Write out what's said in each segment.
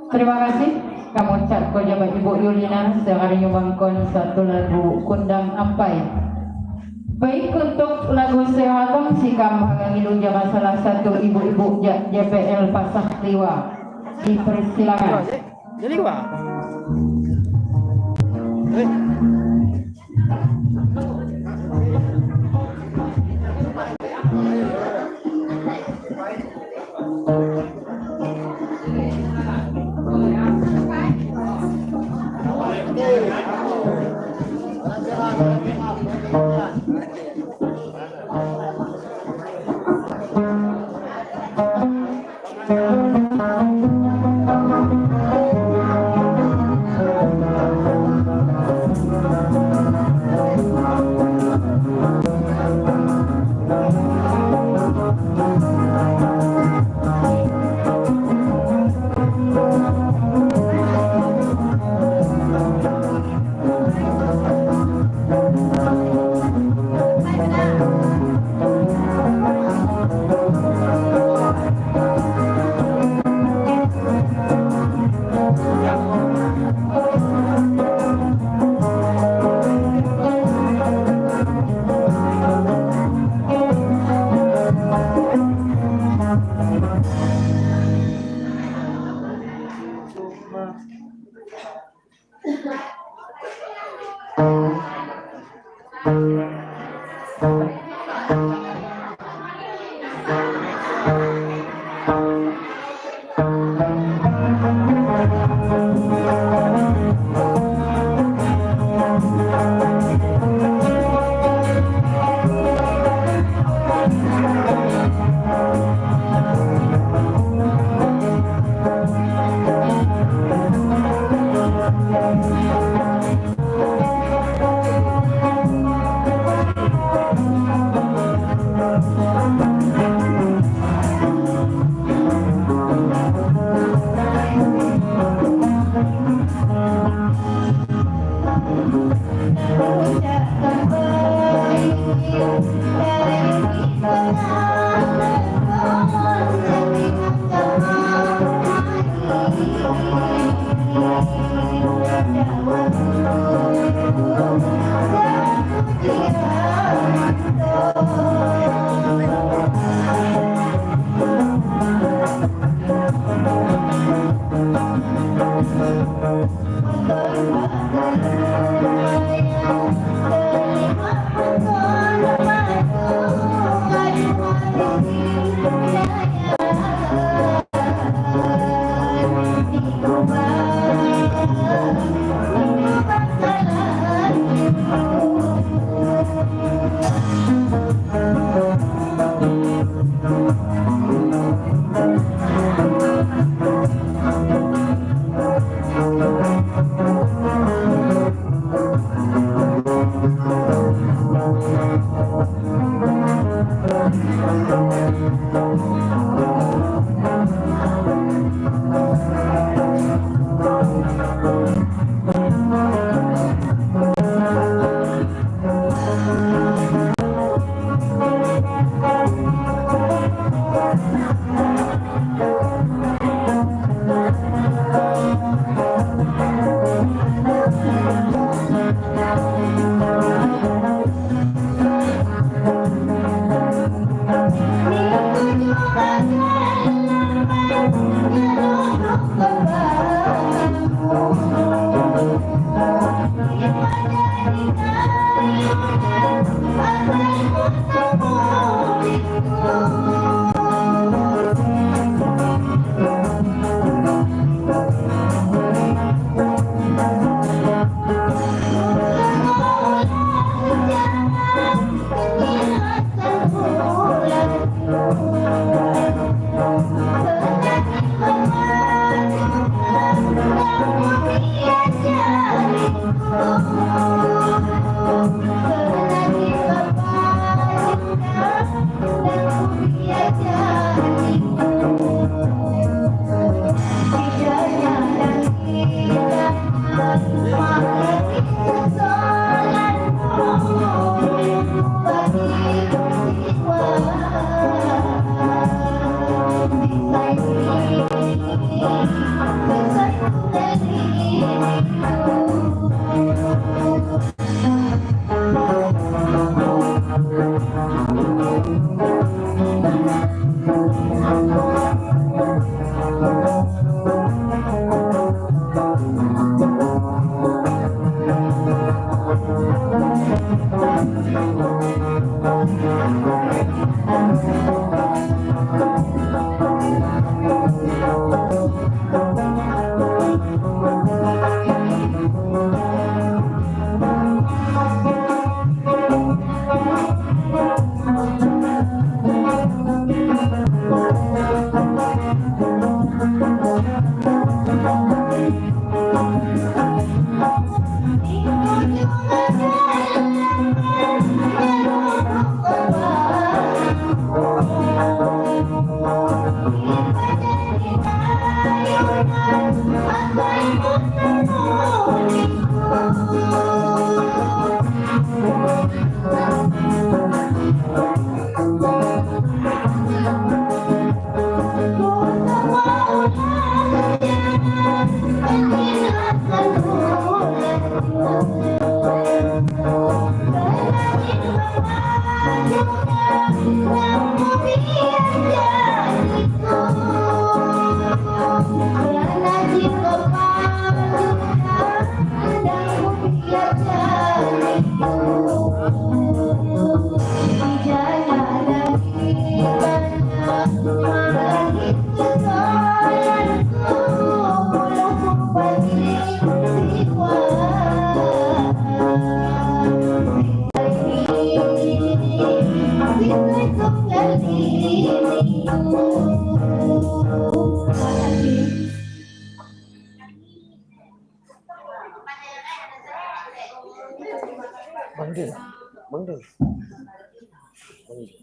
Terima kasih kamu ucap ko jabat Ibu Yulina sekarang nyumbangkan satu lagu Kundang Ampai. Baik, untuk lagu Sehatang sikam hangangilu jaga salah satu ibu-ibu JPL Pasah Liwa. Dipersilakan. Jadi Pak.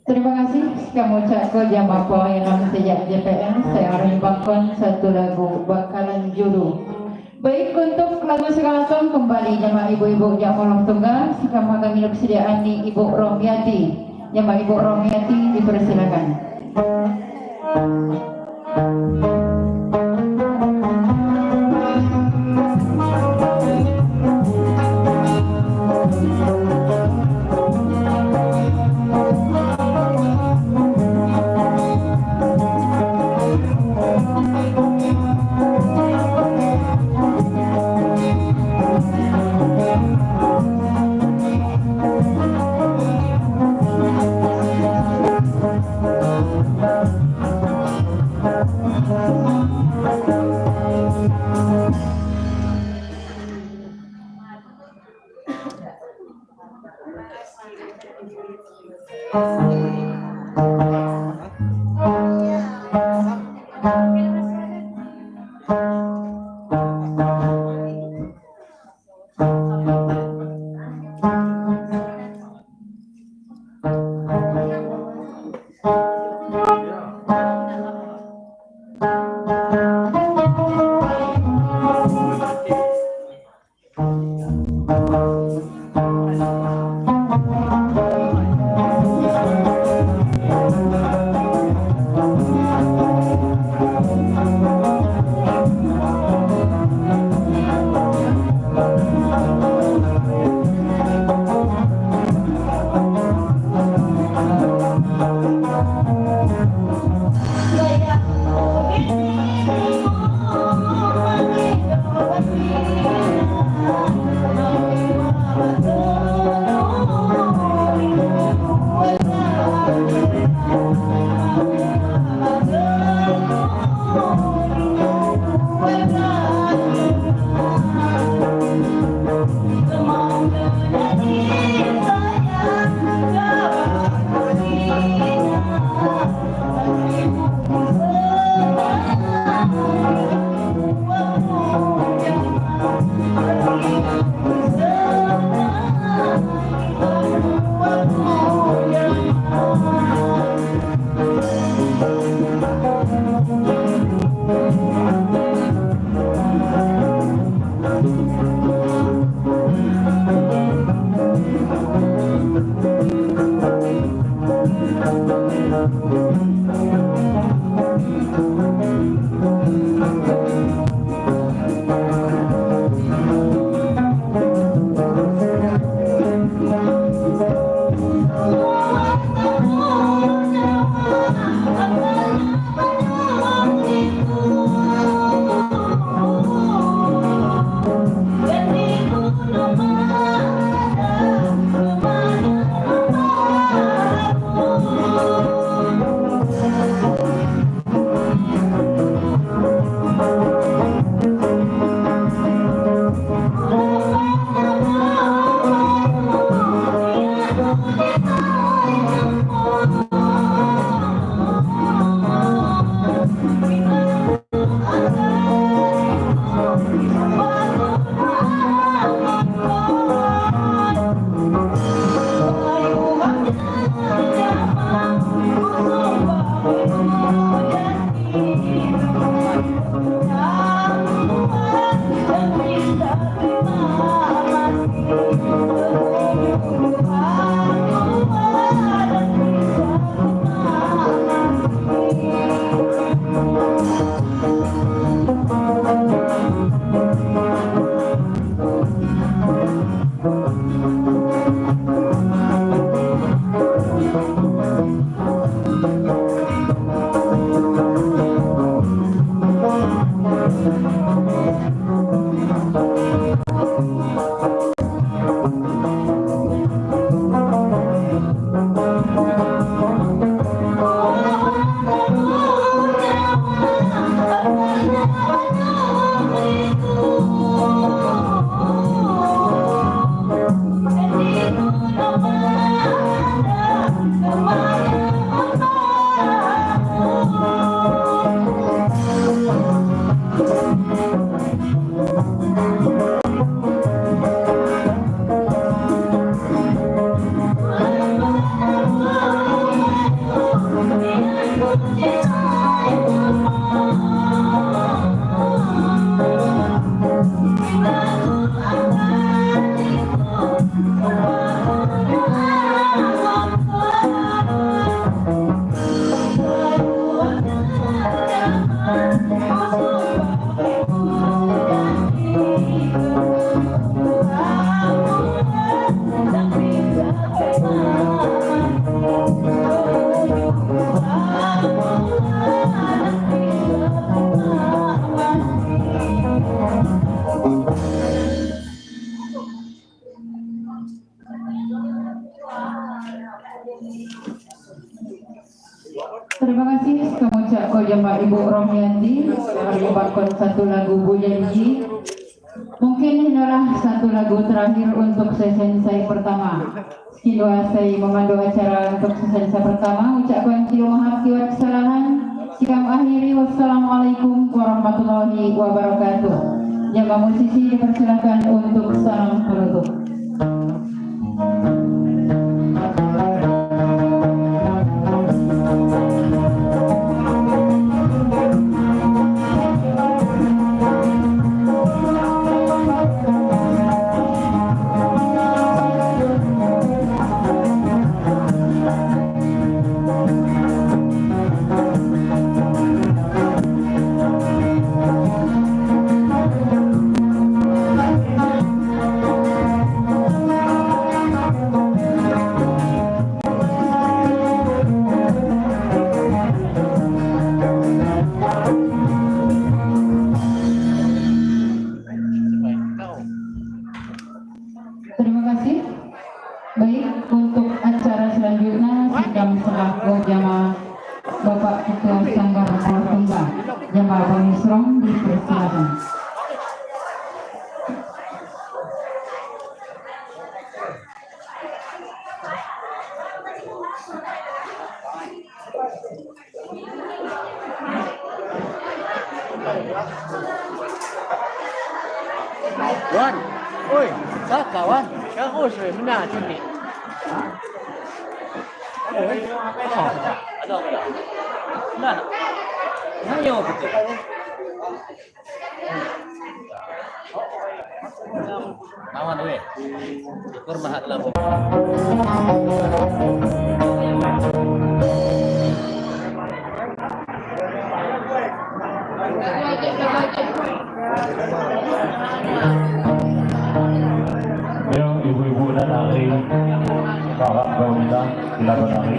Terima kasih kamu cak ko jamaah yang sejak JPN. Saya akan membawakan satu lagu Bakalan Jodoh. Baik, untuk lagu sekarang kembali jamaah ibu-ibu yang orang tunggal. Sekarang kami persediaan di Ibu Romiati. Jamaah Ibu Romiati dipersilakan. Terima kasih kemuncak ko jamaah Ibu Romianti dari bakon satu lagu Bu Janji. Mungkin inilah satu lagu terakhir untuk sesi saya pertama. Sekilas saya memandu acara untuk sesi saya pertama. Ucapkan cium maaf kiwat kesalahan. Sikam akhiri wassalamualaikum warahmatullahi wabarakatuh. Jamaah musisi dipersilakan untuk salam penutup. Terima kasih. Baik, untuk acara selanjutnya sedang selaku jamaah Bapak Ketua Sanggar Tunggal Jamaah Pengisrong dipersilakan. Wan, oi, sah kawan, yang usai mana sini? Ada apa? Mana? Mana yang betul? Kawan we, bermahat lah. Yang ibu-ibu dan ahli kakak wanita silakan ahli.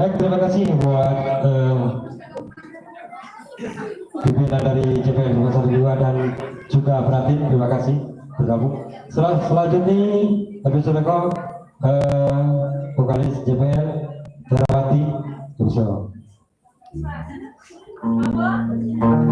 Baik, terima kasih buat pimpinan dari CPN 212 dan juga Pratin, terima kasih bergabung. Selanjutnya kami sudah vokalis JPL Terawati Tuso. Terima kasih.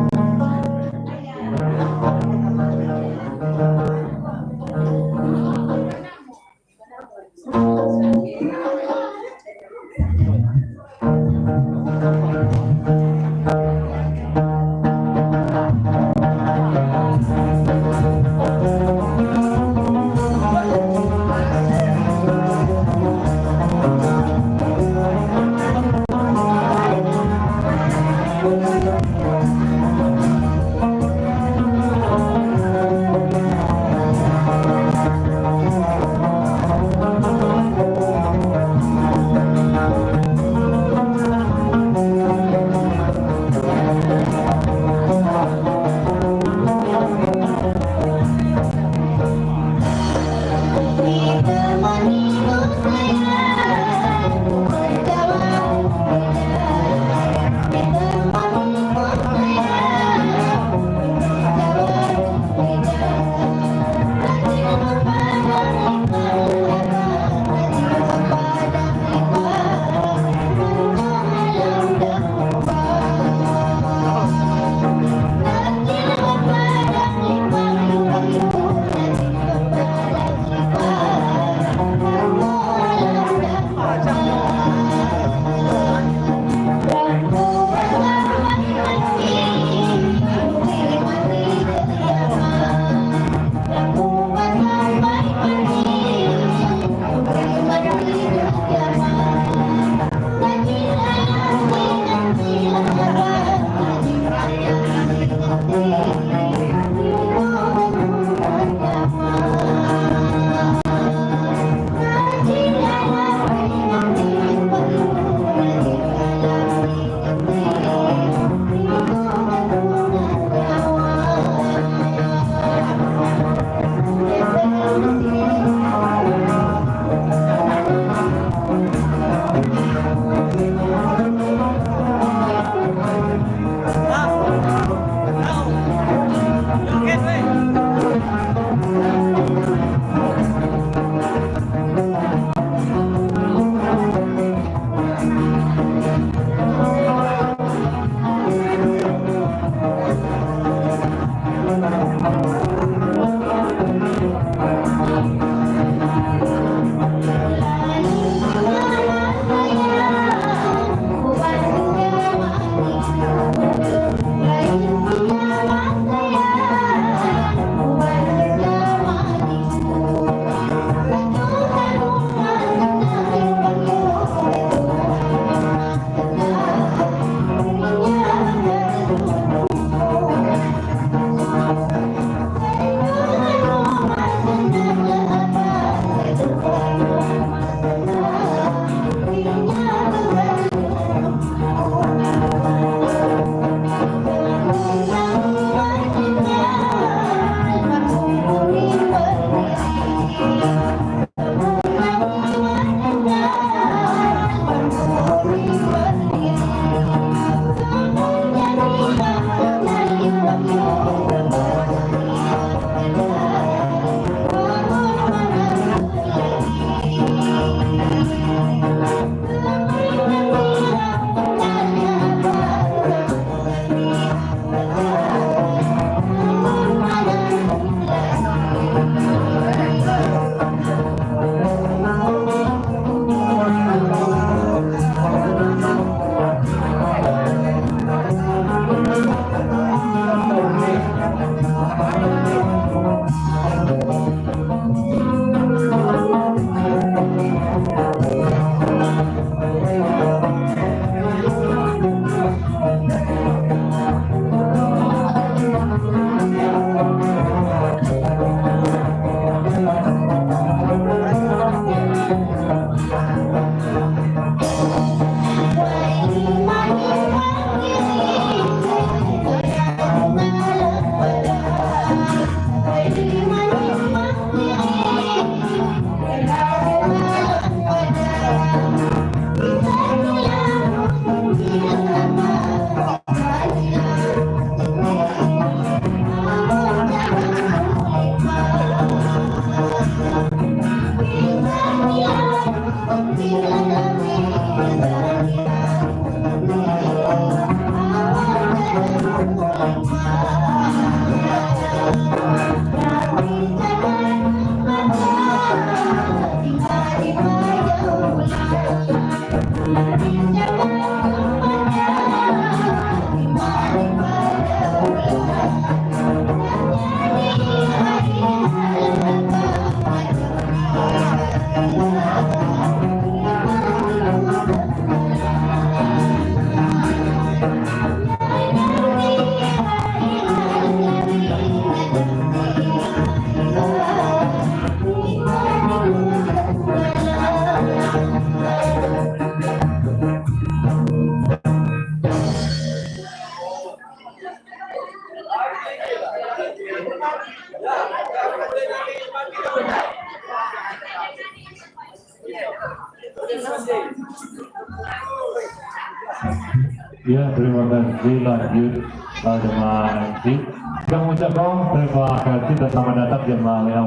Ya, terima kasih. Lanjut jemaah MC. Kami ucapkan terima kasih dan selamat datang jemaah yang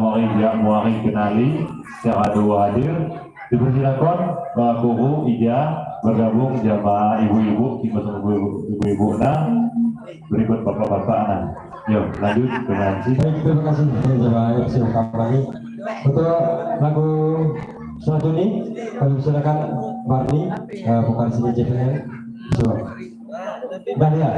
mewakili kenali yang ada hadir. Dipersilakan Pak Guru Ija bergabung jemaah ibu-ibu, ibu-ibu nah berikut bapak-bapak nah. Yuk lanjut terima kasih. Baik, terima kasih jemaah FC kami. Untuk lagu selanjutnya kami silakan Barni bukan sini JPL. So, Dahlia.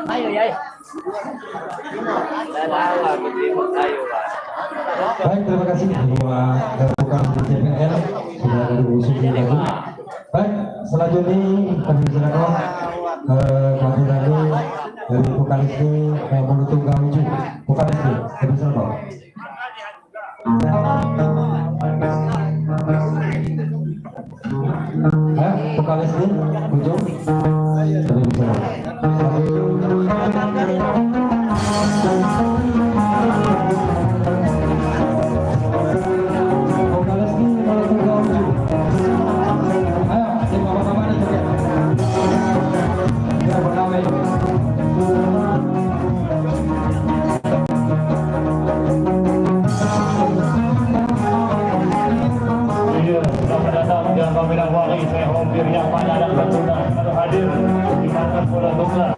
Ayo, yai. Dadah, berterima ayo, Pak. Baik, terima kasih Ketua Bukan DPR sudah dari usul lagu. Baik, selanjutnya kami silakan kami dari vokalis ini menutup gauju vokalis ini kami silakan. Ya, vokalis ini ujung kami silakan. Iya, selamat datang yang kami dakwahi saya hampir yang mana dan berguna kalau hadir di markas Bola Tunggal.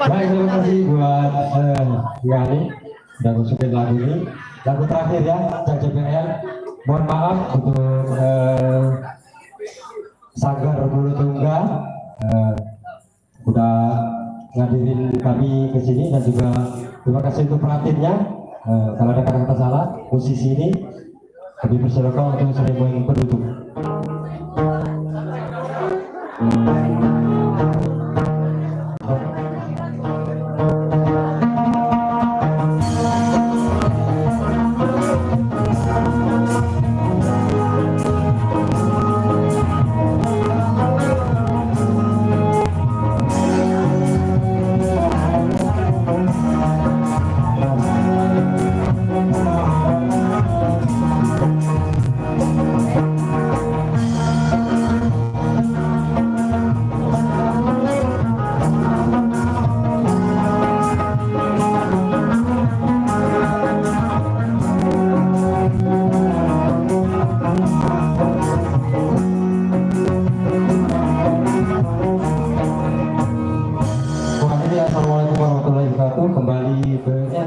Baik, terima kasih buat Yani udah ngusulin lagu ini. Lagu terakhir ya, Cak JPL. Mohon maaf untuk Sanggar Bulu Tunggal udah ngadirin kami ke sini, dan juga terima kasih untuk pelatihnya. Kalau ada kata-kata salah, musisi ini kami persilakan untuk seremoni penutup.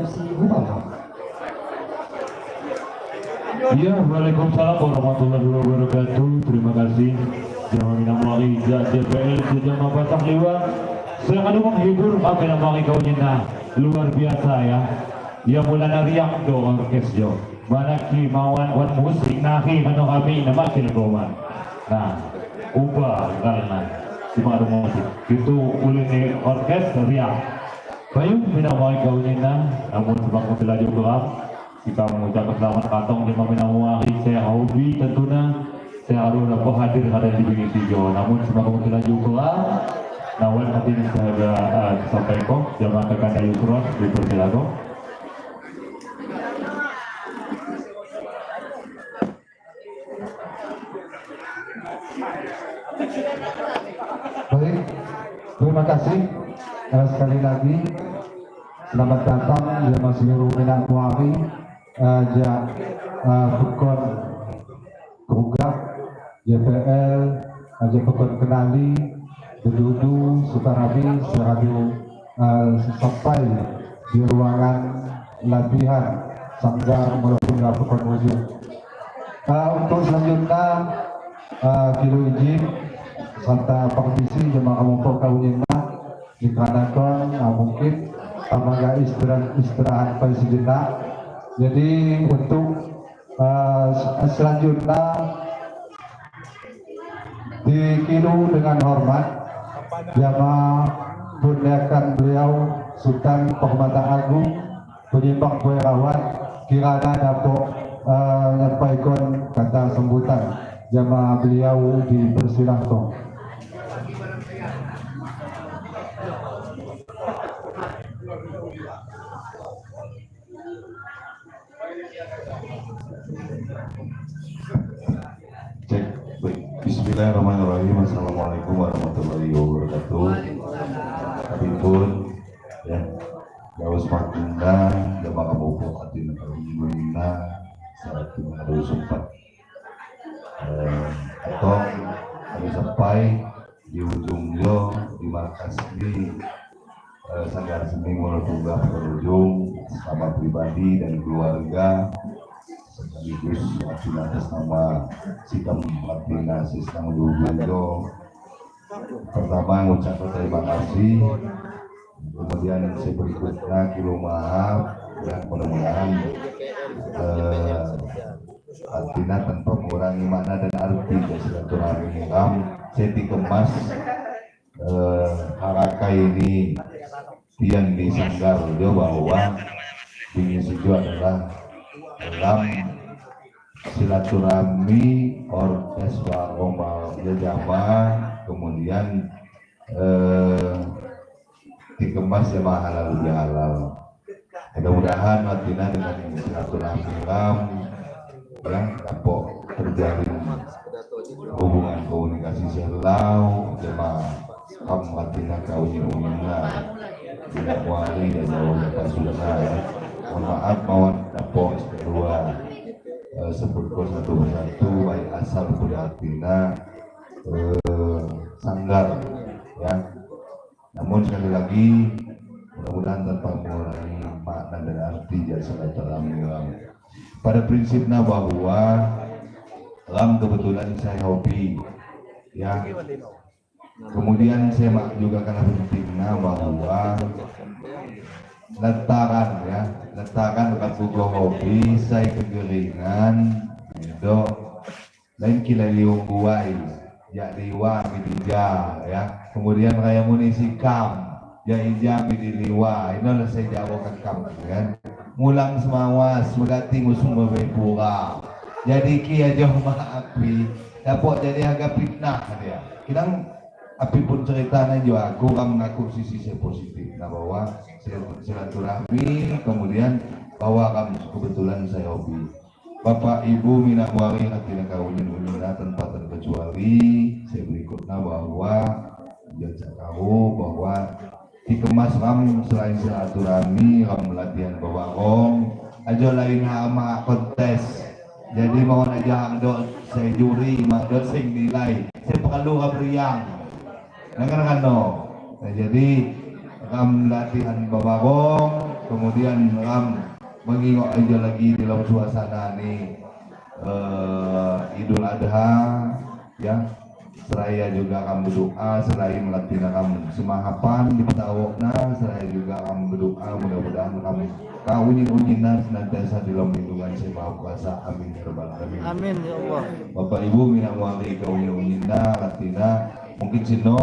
si Bupama. Iya, Waalaikumsalam warahmatullahi wabarakatuh. Terima kasih. Jangan namaki JPL sejama Batak Liwat. Saya akan menghibur kami namaki kau nyina luar biasa ya. Ya mula nariak do orkes jo. Banaki mawan wan musik nahi kano kami nama kinagawan. Nah, ubah karena cuma ada musik. Itu ulini orkes riak. Bayu minamaki kau nyina namun sebab mutila juga. Kita mengucapkan selamat katong di Maminamuari. Saya hobi tentunya saya harus dapat hadir ada di bini tiga. Namun semoga mungkin juga nawan nanti saya sampaikan jamaah tekan dari Ukron di Persilago. Baik, terima kasih sekali lagi. Selamat datang jemaah seluruh Minamuari. Bukon Kerugak, JPL, Bukon Kenali, Bedudu, Sukarabi, Seradu sampai di ruangan latihan Sanggar maupun Bukon Wujud. Untuk selanjutnya, kilo izin serta praktisi jemaah kelompok kawinna dikarenakan mungkin tamaga istirahat pada sejenak. Jadi untuk selanjutnya dikiru dengan hormat jamaah punyakan beliau Sultan Penghormatan Agung Penyimbang Boyrawan kirana dapat menyampaikan kata sambutan jamaah beliau dipersilahkan. Cek, baik. Bismillahirrahmanirrahim. Assalamualaikum warahmatullahi wabarakatuh. Kami pun ya, Gaus Makinda, jamaah kampung Atin Kalimina, saat menghadiri sempat. Atau kami sampai di ujung jo di markas ini Sanggar Seni Monotunggah berujung sama pribadi dan keluarga sekaligus atas nama Sikam Martina Sistang Lugundo. Pertama mengucapkan terima kasih, kemudian saya berikutnya kilo maaf dan mudah-mudahan artinya tanpa mengurangi makna dan arti dari silaturahmi saya dikemas haraka ini yang di Sanggar dia bahwa ini itu adalah dalam silaturahmi orkes Waroma Jamaah kemudian dikemas jamaah halal bihalal. Mudah-mudahan artinya dengan silaturahmi yang dapat terjalin hubungan komunikasi selau jemaah Artinya kaunya tidak wali dan jauh lepas sudah. Mohon maaf mawon dapat kedua sebutkan satu persatu baik asal artinya Sanggar ya. Namun sekali lagi mudah-mudahan tanpa mengurangi makna dan arti jasa silaturahmi. Pada prinsipnya bahwa kebetulan saya hobi ya. Kemudian saya juga karena pentingnya bahwa letaran katugo hobi saya kegeringan itu lain kila liung buai ya liwa midija ya. Kemudian raya munisi kam ya ija midiliwa ini lah saya jawab kam kan ngulang semawas megati musung bebepura jadi kia jauh maapi dapat jadi agak fitnah dia kadang api pun ceritanya juga kurang mengaku sisi saya positif nah bahwa silaturahmi kemudian bahwa kamu kebetulan saya hobi Bapak Ibu Minamuari hati kawin unina tanpa terkecuali saya berikutnya bahwa jasa kau bahwa dikemas ram selain silaturahmi ram latihan bawarong aja lain hama kontes jadi mau aja hangdo saya juri makdo saya nilai saya perlu kabriang nah, jadi ram latihan bababong, kemudian ram mengingok aja lagi dalam suasana nih Idul Adha ya. Seraya juga kami berdoa, seraya melatih kami semahapan di petawokna, seraya juga kami berdoa mudah-mudahan kami kawin-ujinan senantiasa dalam lindungan si Maha Kuasa. Amin ya rabbal alamin. Amin ya Allah. Bapak Ibu mina muali kawin-ujinan latina mungkin sino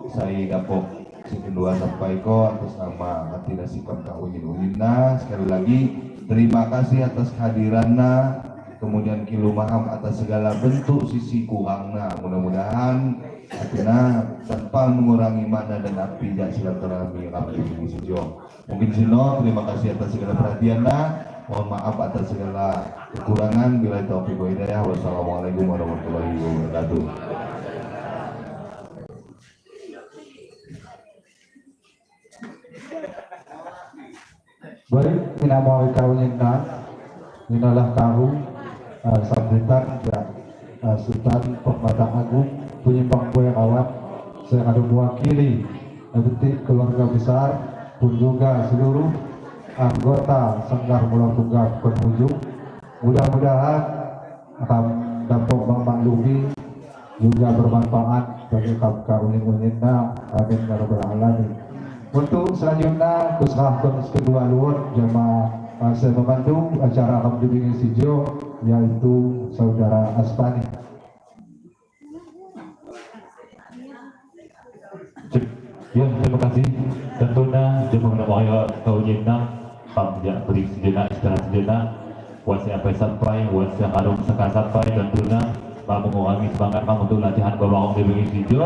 saya dapok si kedua sampai ko atas nama latina sikap kawin-ujinan. Sekali lagi terima kasih atas kehadirannya. Kemudian kilu maaf atas segala bentuk sisi kurangnya. Mudah-mudahan akhirnya tanpa mengurangi mana dan api dan silaturahmi kami di sejauh. Mungkin sino terima kasih atas segala perhatiannya. Mohon maaf atas segala kekurangan. Bila taufiq wa hidayah. Wassalamualaikum warahmatullahi wabarakatuh. Baik, mina mau kawinna, minalah tahu sambutan ya Sultan Permata Agung Penyimpang Kue Rawat. Saya akan mewakili detik keluarga besar pun juga seluruh anggota Sanggar Pulau Tunggal Penghujung. Mudah-mudahan akan dapat memaklumi juga bermanfaat bagi kaum unin-uninna. Amin ya rabbal alamin. Untuk selanjutnya kuserahkan kedua luar jamaah saya membantu acara Alhamdulillah Sijo yaitu saudara Aspani. Ya, terima kasih. Tentunya jemaah menamai kawinna pamjak beri sejenak istirahat sejenak. Wasiat sampai, wasiat harus sekali sampai. Tentunya mengurangi semangat kamu untuk latihan babak di Bengis Sijo.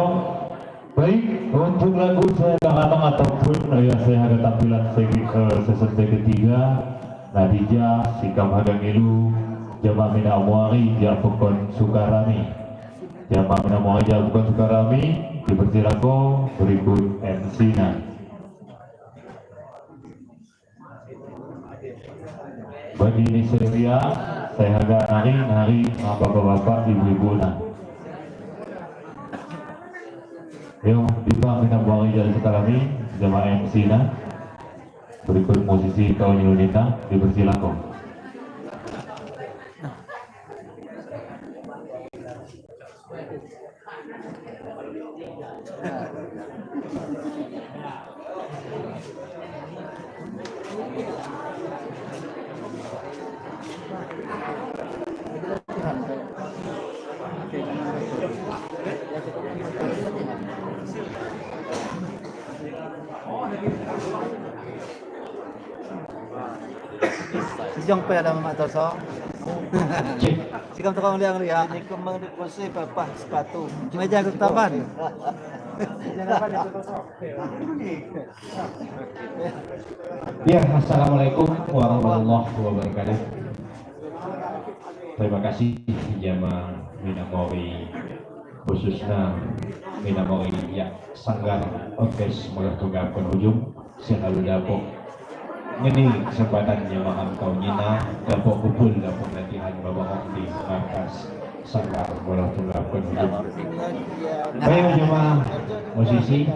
Baik, untuk lagu saya Kangatong ataupun ya saya ada tampilan season ketiga. Nadija, Sikam Hagangilu, Jamaah Mina Muari, Jarpukon Sukarami. Jamaah Mina Muari, Jarpukon Sukarami, dipersilakan berikut MC-nya. Bagi ini saya harga hari bapak-bapak, ibu-ibu. Yang Jamaah Mina Muari, Jarpukon Sukarami, Jamaah MC-nya. Berikut musisi kawan Indonesia dipersilakan. Sejong pa ada mak toso. Sikam tukang liang ria. Ini kemang di kursi papa sepatu. Meja ketapan. Ya, assalamualaikum warahmatullahi wabarakatuh. Terima kasih jamaah Mina Muari khususnya Mina Muari ya Sanggar Orkes Mulut Tunggal Penghujung selalu dapok ini kesempatan jamaah kau nyina dapok kumpul dapok latihan babak di markas Sanggar Mulut Tunggal Penghujung. Baik jamaah musisi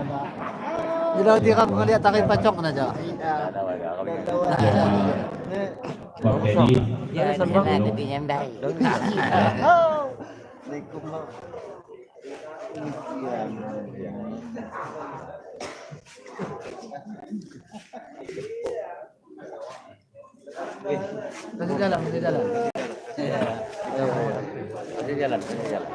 Jauh tiram ngeliat tarik pacok aja. jamaah Bang Dedi Ya, ada yang baik. Masih jalan, masih jalan. Masih jalan, masih jalan.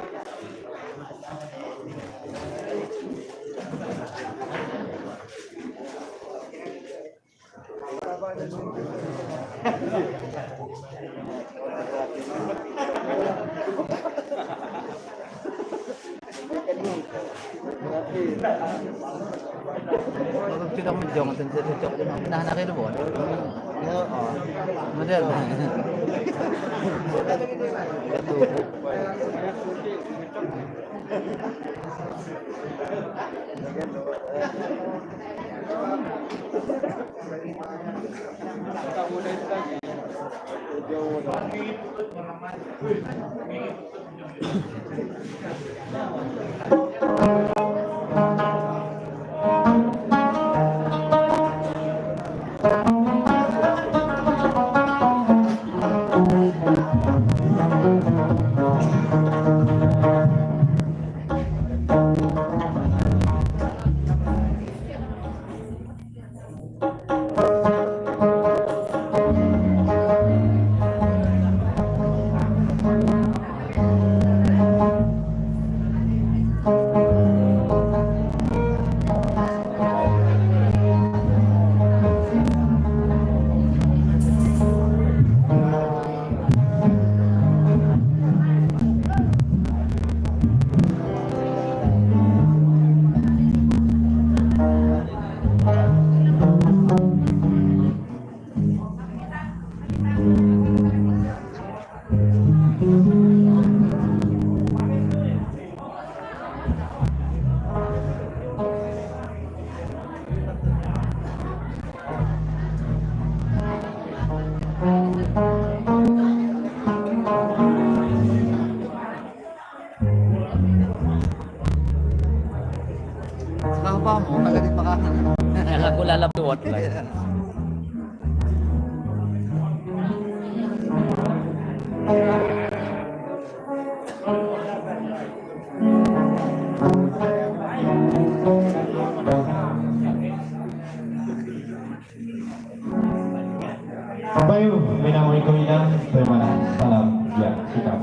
Kita menjong tentu cocok. Nah, nak itu bon. Model. Award lah. Bayu, minang iko inang, terima salam ya sikap.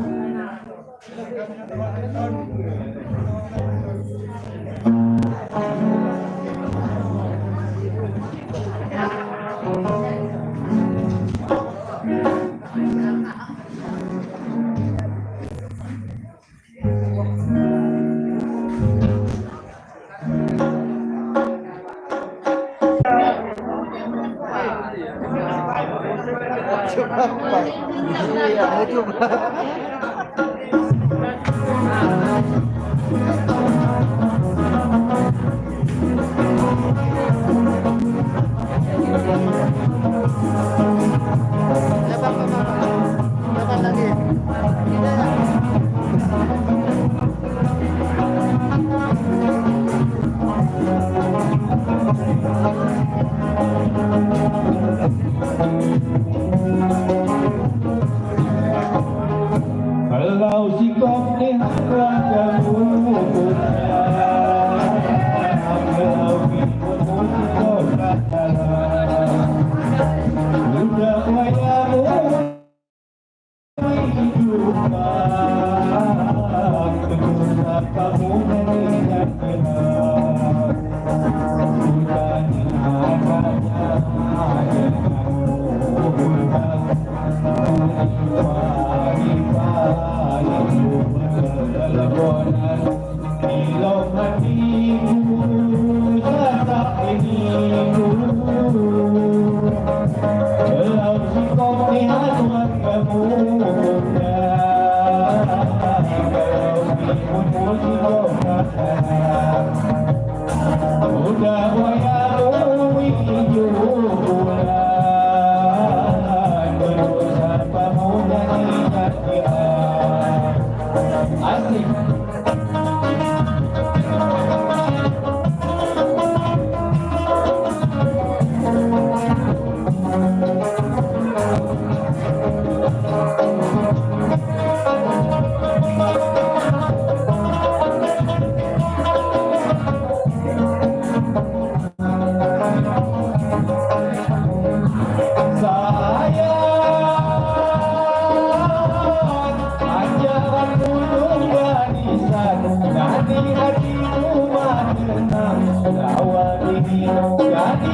Kalau sikap ni akan kamu kalau kita sudah wayamu hidup kamu mengingat benar sudah diangkatnya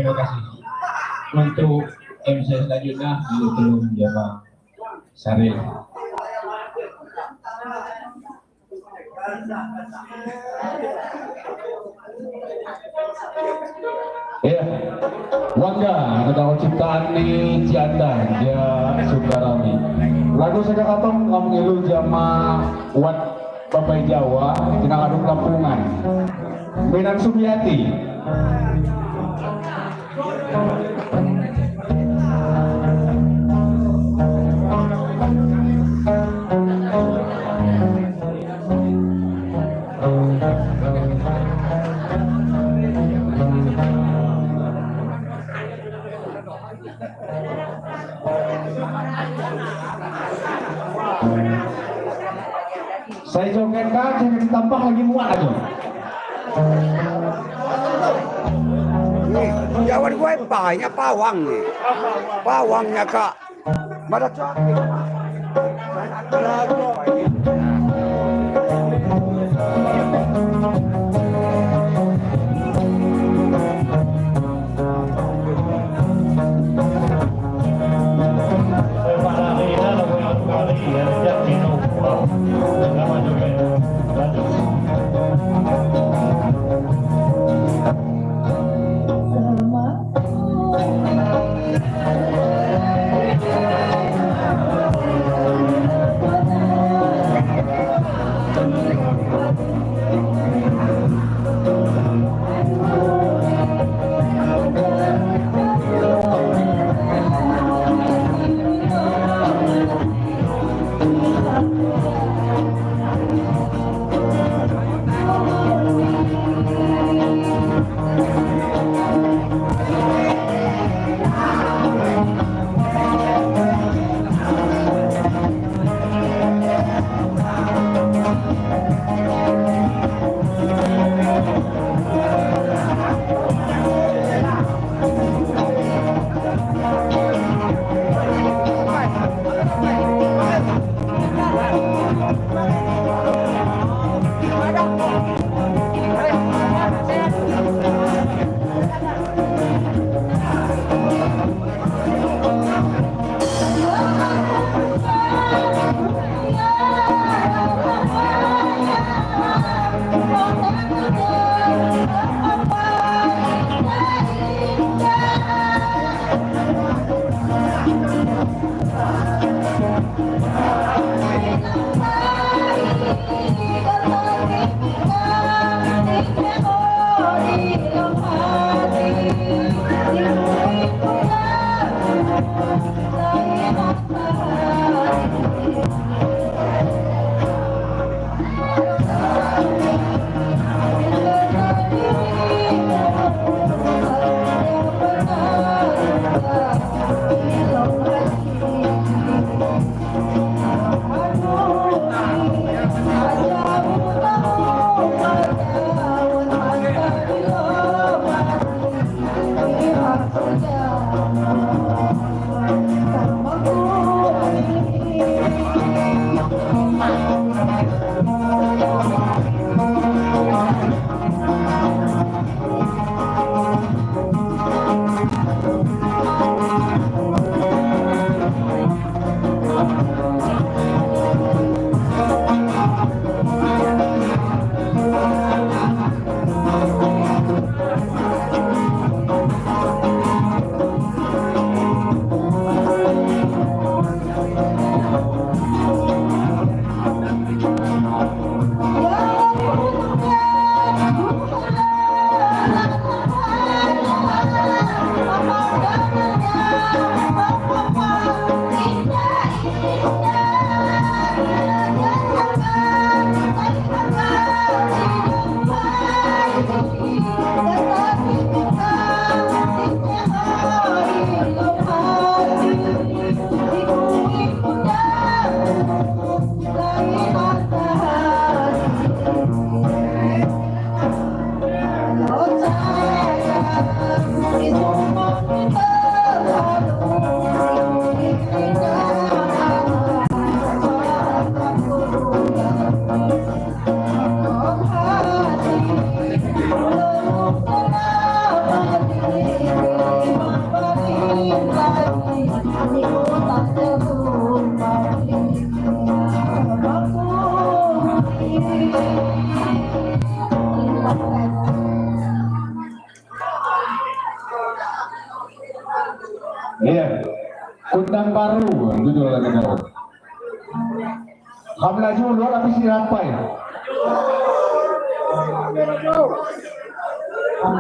terima kasih. Untuk MC selanjutnya belum jamaah Syaril. Ya, Wangga ada ciptaan ni Ciandan dia Sukarami. Lagu Sekakatong ngamngilu jama wat Babai Jawa tina adung lampungan. Medan Sumiati. Saya joget kan, jangan ditambah lagi muat aja. Jawan gue banyak pawang nih. Pawangnya kak. Pada cantik. Iya. Kundang baru judul lagu. Kamu laju dulu tapi siapa ya?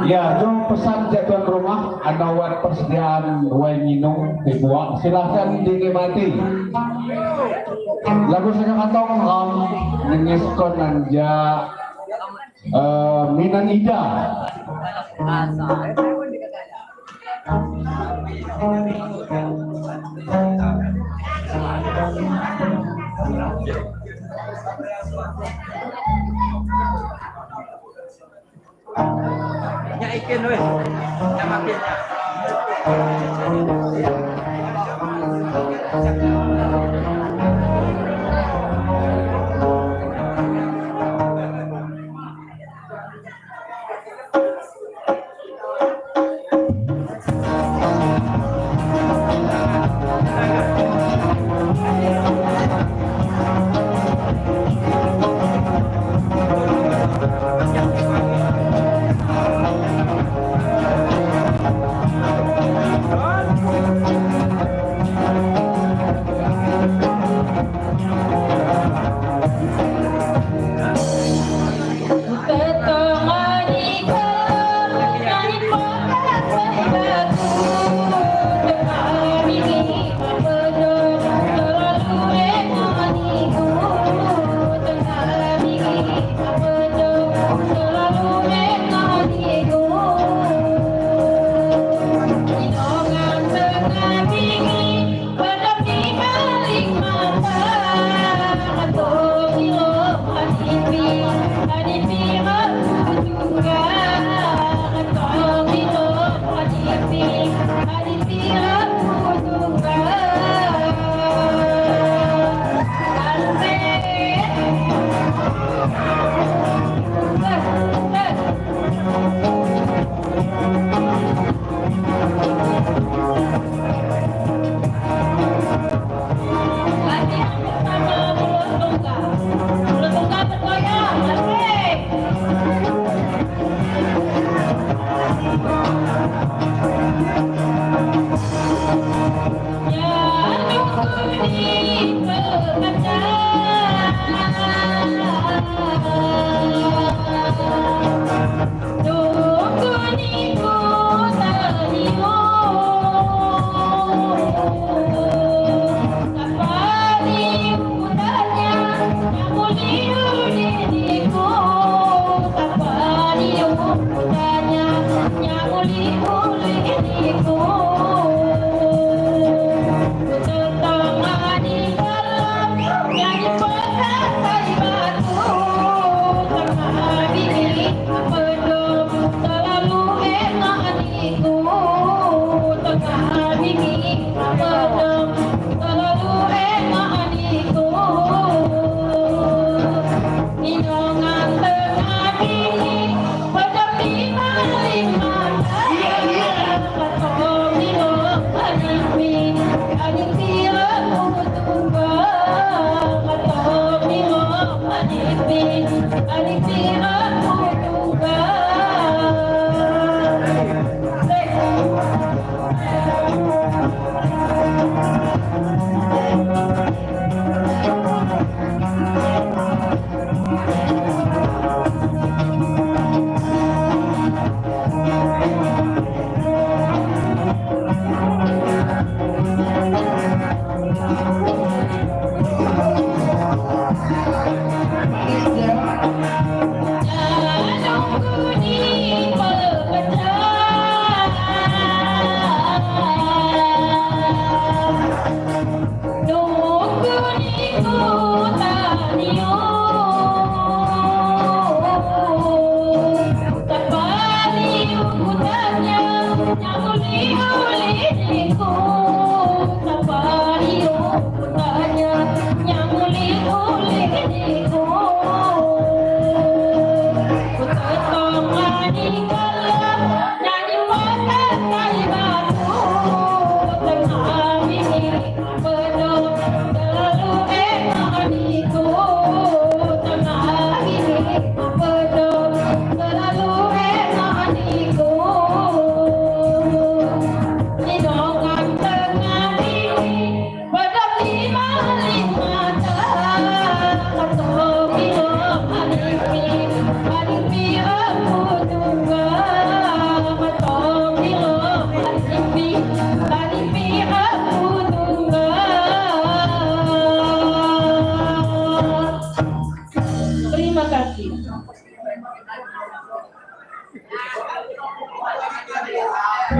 Ya, jom pesan tuan rumah anawan persediaan wine minum dibuat silahkan dinikmati. Lagu saya kantong nengeskon anja Minan Ida. Ikan weh, nak makin.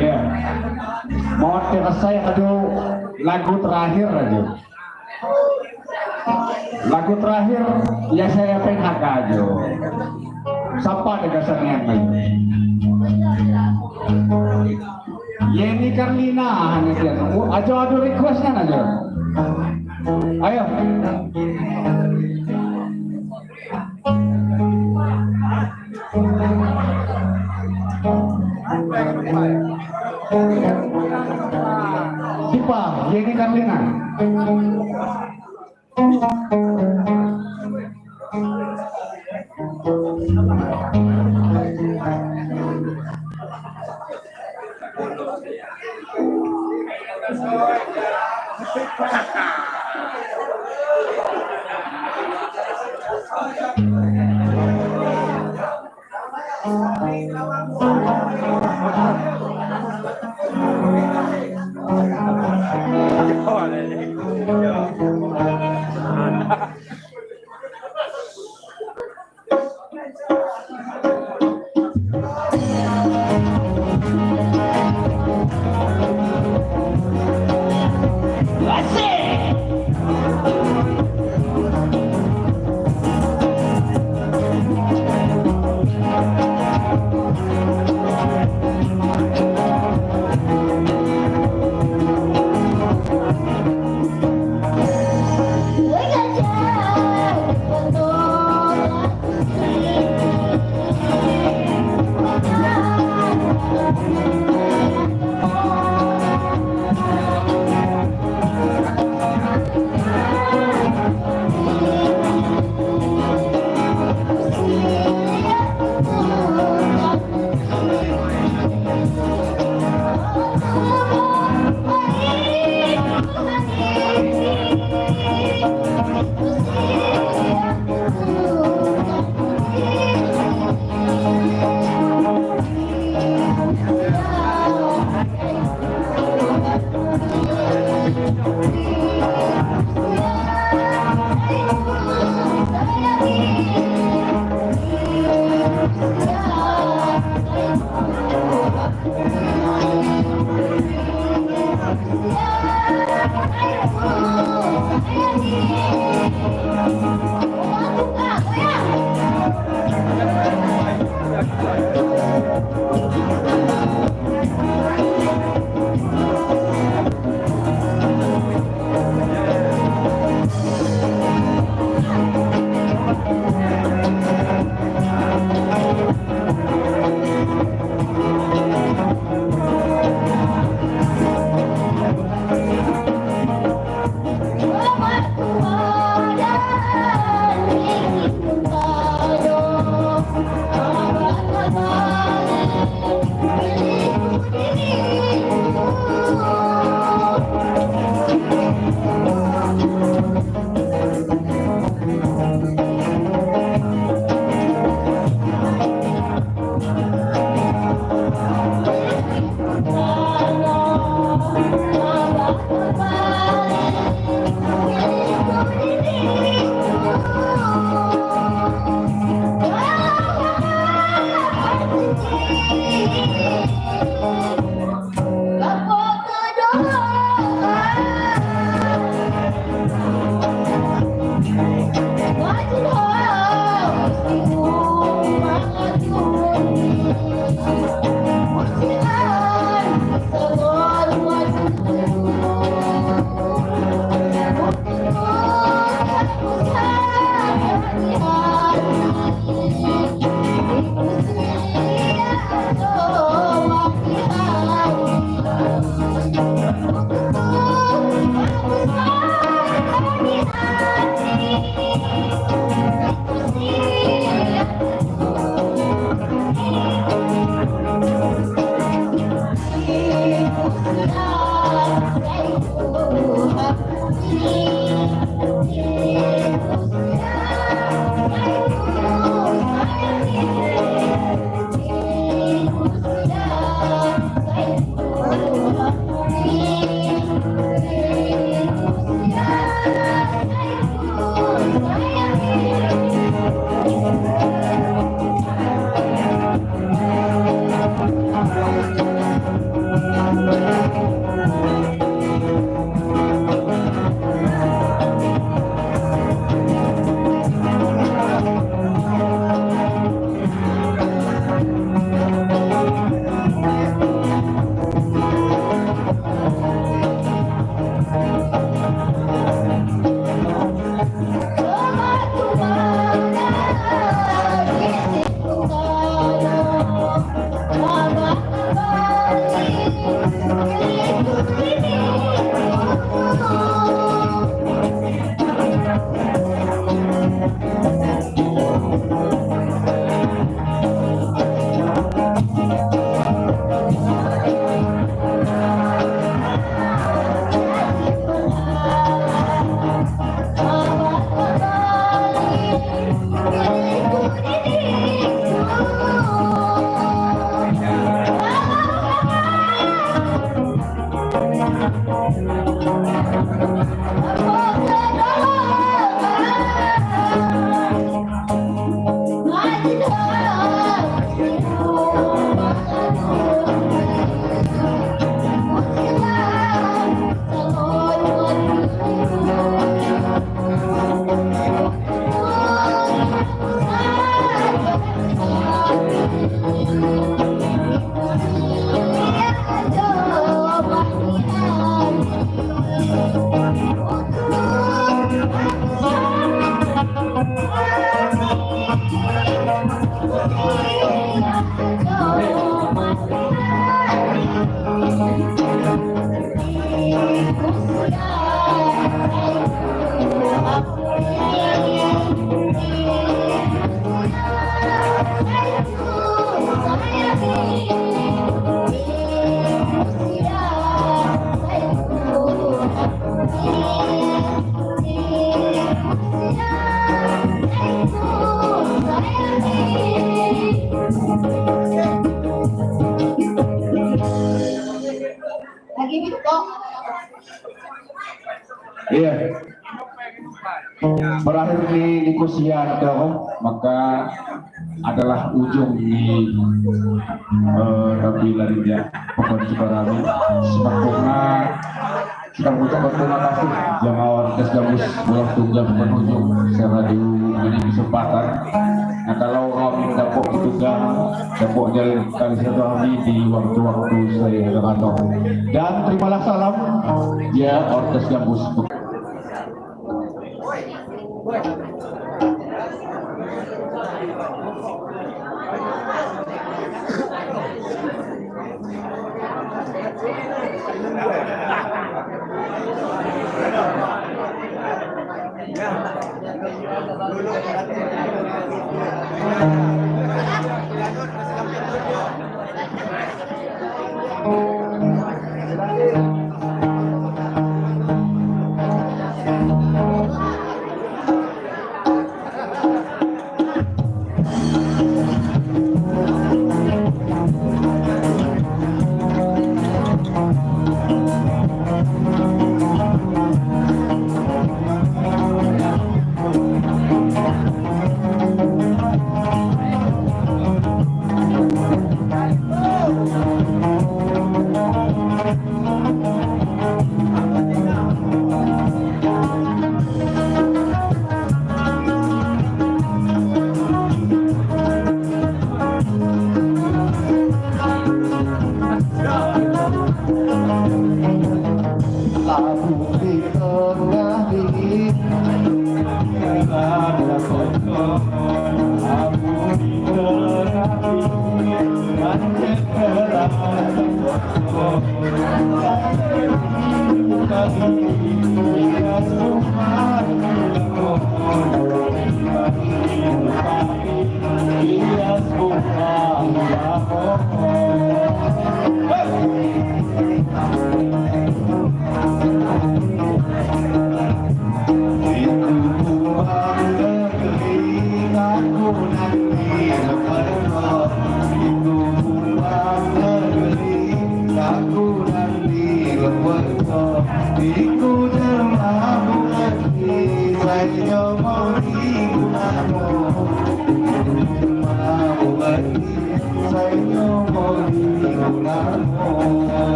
Ya, mau saya lagu terakhir aja. Lagu terakhir ya saya PHK aja. Siapa degasannya lagi? Yeni Carlina hanya dia. Aja ada requestnya aja. Ayo. Siapa? Yeni Carlina. Lagi itu. Iya. Berakhir di Nikosia maka adalah ujung di Rabi Larinya pokok Cikarami. Sebabnya kita mengucapkan terima kasih jamaah Orkes Gambus Bola Tunggal penghujung Radio ini kesempatan. Nah kalau kami dapat ditunggang dapat dari kali silaturahmi di waktu-waktu saya kantor. Dan terimalah salam ya Orkes Gambus.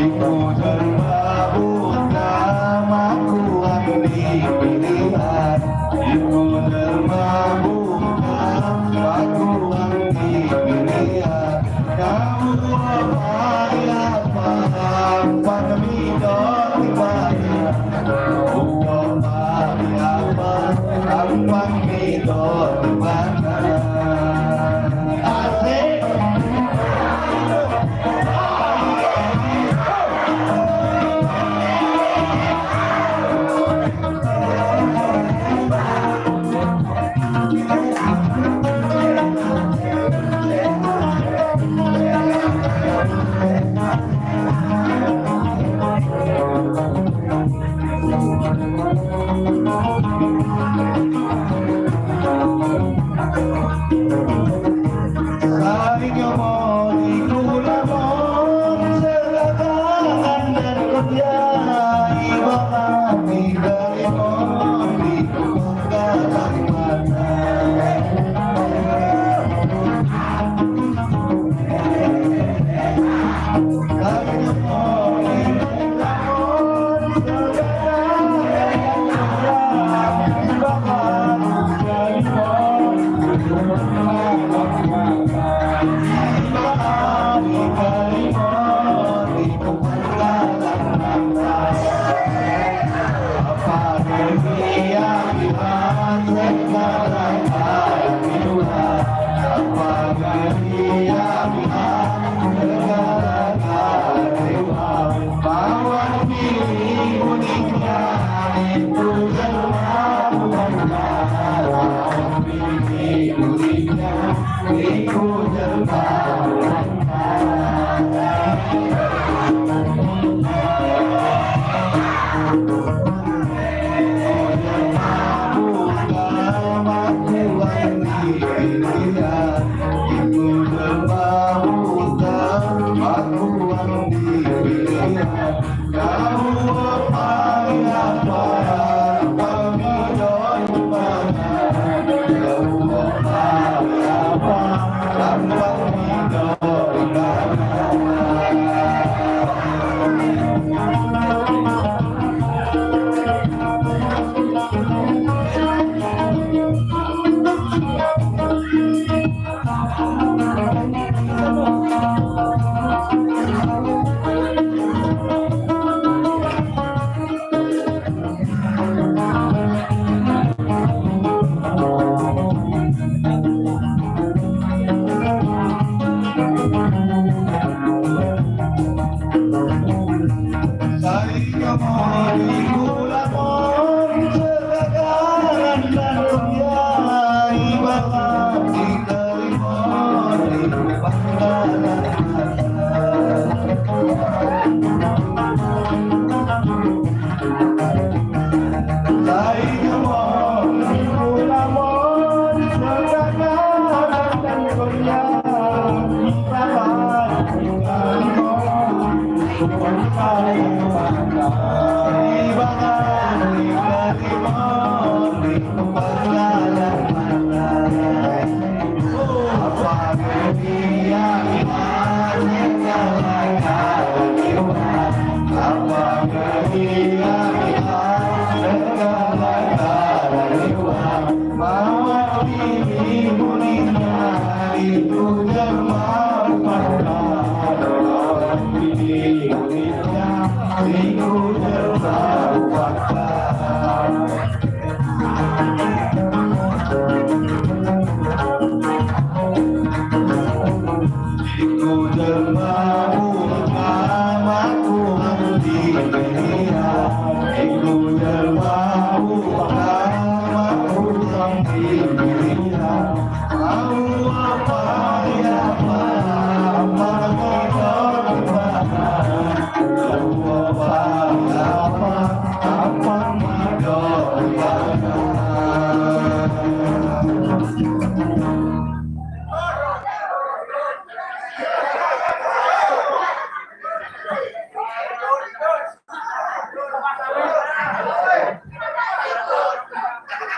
Iku terbabu namaku Mawar